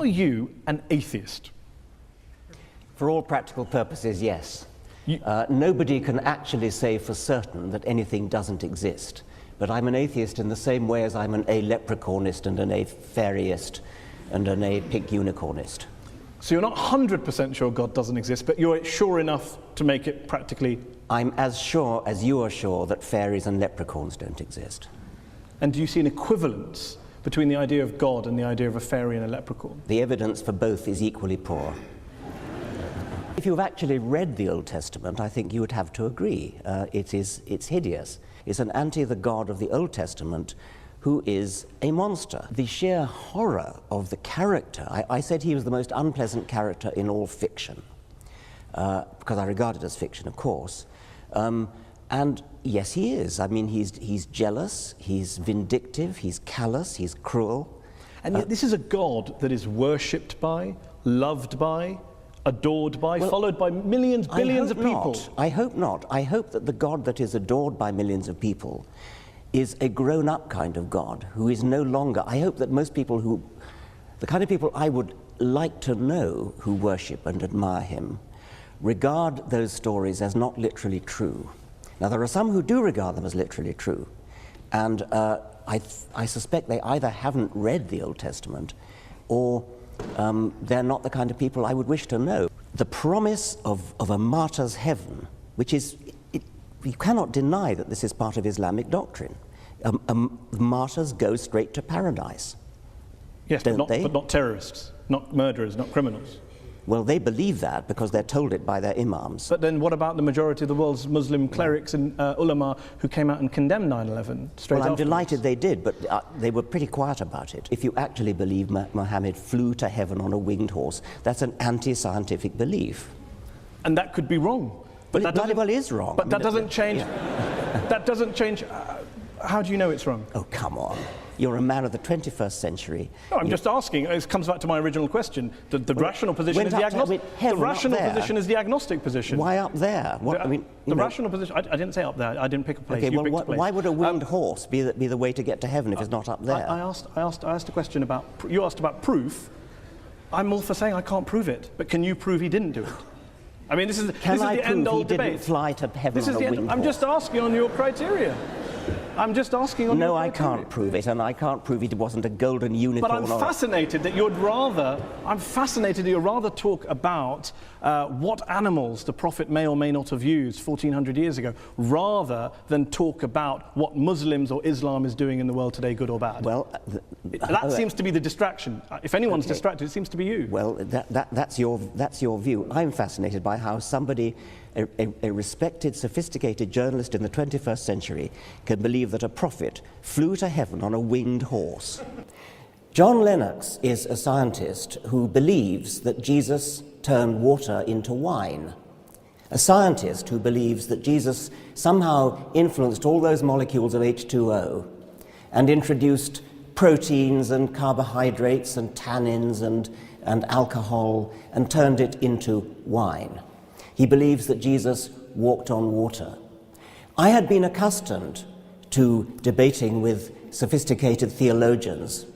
are you an atheist? For all practical purposes, yes. Nobody can actually say for certain that anything doesn't exist. But I'm an atheist in the same way as I'm an a-leprechaunist and an a-fairyist and an a-pink unicornist. So you're not 100% sure God doesn't exist, but you're sure enough to make it practically... I'm as sure as you are sure that fairies and leprechauns don't exist. And do you see an equivalence between the idea of God and the idea of a fairy and a leprechaun? The evidence for both is equally poor. If you've actually read the Old Testament, I think you would have to agree. It's hideous. It's an the God of the Old Testament who is a monster. The sheer horror of the character, I said he was the most unpleasant character in all fiction, because I regard it as fiction, of course. And yes, he is. I mean, he's jealous, he's vindictive, he's callous, he's cruel. And yet this is a God that is worshipped by, loved by, adored by, followed by millions, billions of people. I hope not. I hope that the God that is adored by millions of people is a grown-up kind of God who is no longer... I hope that most people who... the kind of people I would like to know who worship and admire him regard those stories as not literally true. Now, there are some who do regard them as literally true, and I suspect they either haven't read the Old Testament or they're not the kind of people I would wish to know. The promise of a martyr's heaven, which is... you cannot deny that this is part of Islamic doctrine. Martyrs go straight to paradise. Yes, don't they? But not terrorists, not murderers, not criminals. Well, they believe that because they're told it by their imams. But then what about the majority of the world's Muslim clerics and ulama who came out and condemned 9/11 straight Well, I'm afterwards? delighted they did, but they were pretty quiet about it. If you actually believe Muhammad flew to heaven on a winged horse, that's an anti-scientific belief. And that could be wrong. But it bloody well is wrong. But that doesn't change... that doesn't change... how do you know it's wrong? Oh, come on. You're a man of the 21st century. No, I'm just asking. It comes back to my original question. The rational position is the agnostic. The rational position is the agnostic position. Why up there? What, I mean, the rational position. I didn't say up there. I didn't pick a place. Okay, you well, picked a place. why would a winged horse be the way to get to heaven if it's not up there? I asked a question about. You asked about proof. I'm all for saying I can't prove it, but can you prove he didn't do it? I mean, this is the end-all debate. Didn't fly to heaven on a winged horse? I'm just asking on your criteria. I'm just asking on No, your I criteria. can't prove it, and I can't prove it wasn't a golden unicorn. But I'm fascinated that you're rather talk about what animals the Prophet may or may not have used 1400 years ago, rather than talk about what Muslims or Islam is doing in the world today, good or bad. Well, that seems to be the distraction. If anyone's distracted, it seems to be you. Well, that's your view. I'm fascinated by how somebody, a respected, sophisticated journalist in the 21st century, can believe that a prophet flew to heaven on a winged horse. John Lennox is a scientist who believes that Jesus turned water into wine. A scientist who believes that Jesus somehow influenced all those molecules of H2O and introduced proteins and carbohydrates and tannins and alcohol and turned it into wine. He believes that Jesus walked on water. I had been accustomed to debating with sophisticated theologians,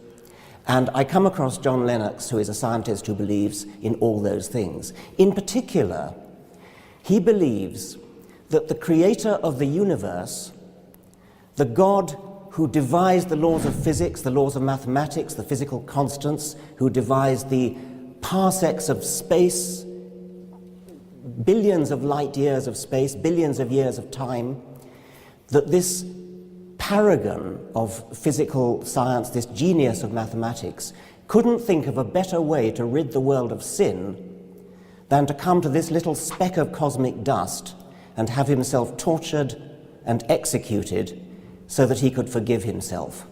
and I come across John Lennox, who is a scientist who believes in all those things. In particular, he believes that the creator of the universe, the God who devised the laws of physics, the laws of mathematics, the physical constants, who devised the parsecs of space, billions of light years of space, billions of years of time, that this paragon of physical science, this genius of mathematics, couldn't think of a better way to rid the world of sin than to come to this little speck of cosmic dust and have himself tortured and executed so that he could forgive himself.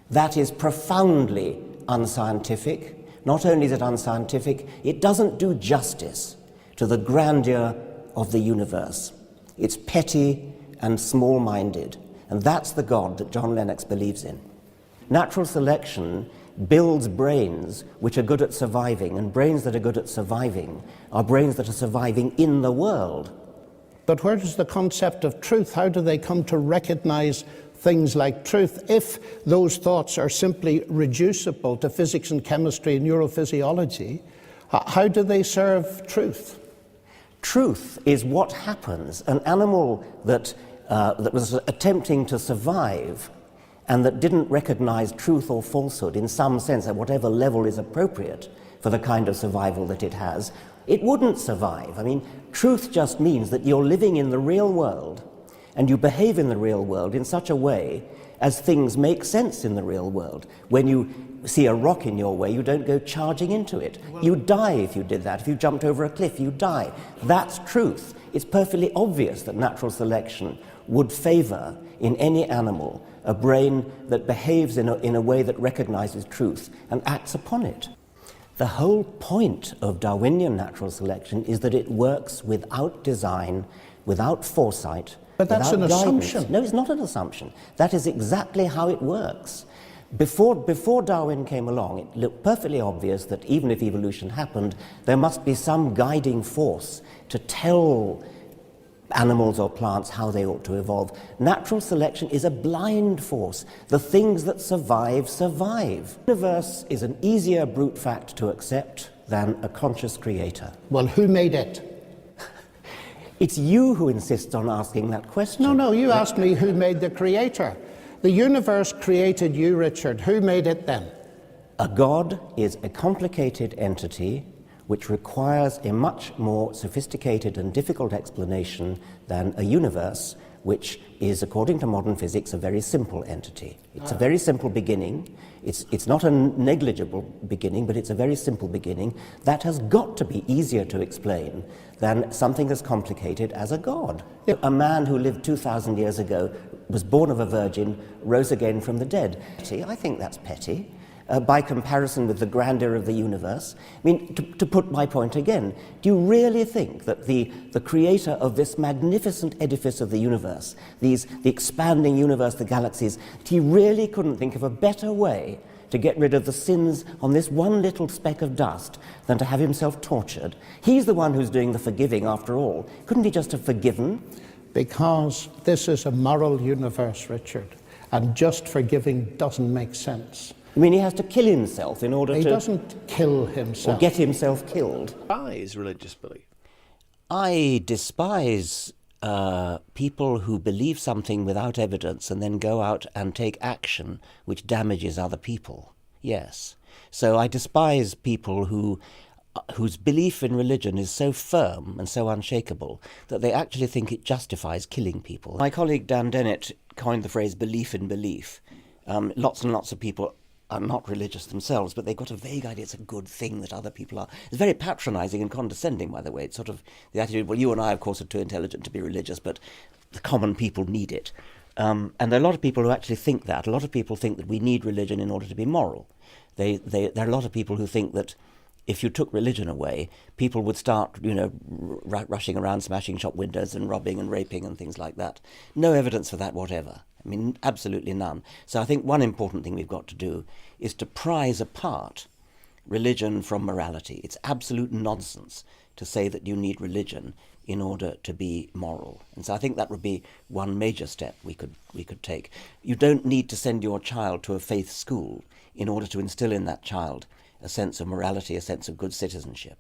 That is profoundly unscientific. Not only is it unscientific, it doesn't do justice to the grandeur of the universe. It's petty and small-minded, and that's the God that John Lennox believes in. Natural selection builds brains which are good at surviving, and brains that are good at surviving are brains that are surviving in the world. But where does the concept of truth, how do they come to recognize things like truth, if those thoughts are simply reducible to physics and chemistry and neurophysiology, how do they serve truth? Truth is what happens. An animal that was attempting to survive and that didn't recognize truth or falsehood in some sense at whatever level is appropriate for the kind of survival that it has, it wouldn't survive. I mean, truth just means that you're living in the real world and you behave in the real world in such a way as things make sense in the real world. When you see a rock in your way, you don't go charging into it. You'd die if you did that. If you jumped over a cliff, you'd die. That's truth. It's perfectly obvious that natural selection would favor in any animal a brain that behaves in a way that recognizes truth and acts upon it. The whole point of Darwinian natural selection is that it works without design, without foresight, but that's without an guidance. assumption. No, it's not an assumption. That is exactly how it works. Before Darwin came along, it looked perfectly obvious that even if evolution happened, there must be some guiding force to tell animals or plants how they ought to evolve. Natural selection is a blind force. The things that survive, survive. The universe is an easier brute fact to accept than a conscious creator. Well, who made it? It's you who insists on asking that question. No, you asked me who made the creator. The universe created you, Richard. Who made it then? A god is a complicated entity which requires a much more sophisticated and difficult explanation than a universe, which is, according to modern physics, a very simple entity. It's a very simple beginning. It's not a negligible beginning, but it's a very simple beginning. That has got to be easier to explain than something as complicated as a god. A man who lived 2,000 years ago, was born of a virgin, rose again from the dead. I think that's petty. By comparison with the grandeur of the universe. I mean, to put my point again, do you really think that the creator of this magnificent edifice of the universe, the expanding universe, the galaxies, he really couldn't think of a better way to get rid of the sins on this one little speck of dust than to have himself tortured? He's the one who's doing the forgiving after all. Couldn't he just have forgiven? Because this is a moral universe, Richard, and just forgiving doesn't make sense. I mean, he has to kill himself in order He to... doesn't kill himself. Or get himself killed. Despise religious belief. I despise people who believe something without evidence and then go out and take action which damages other people. Yes. So I despise people whose belief in religion is so firm and so unshakable that they actually think it justifies killing people. My colleague Dan Dennett coined the phrase belief in belief. Lots and lots of people are not religious themselves, but they've got a vague idea it's a good thing that other people are. It's very patronising and condescending, by the way. It's sort of the attitude, well, you and I, of course, are too intelligent to be religious, but the common people need it. And there are a lot of people who actually think that. A lot of people think that we need religion in order to be moral. There are a lot of people who think that if you took religion away, people would start, rushing around, smashing shop windows and robbing and raping and things like that. No evidence for that whatever. I mean, absolutely none. So I think one important thing we've got to do is to prize apart religion from morality. It's absolute nonsense to say that you need religion in order to be moral. And so I think that would be one major step we could take. You don't need to send your child to a faith school in order to instill in that child a sense of morality, a sense of good citizenship.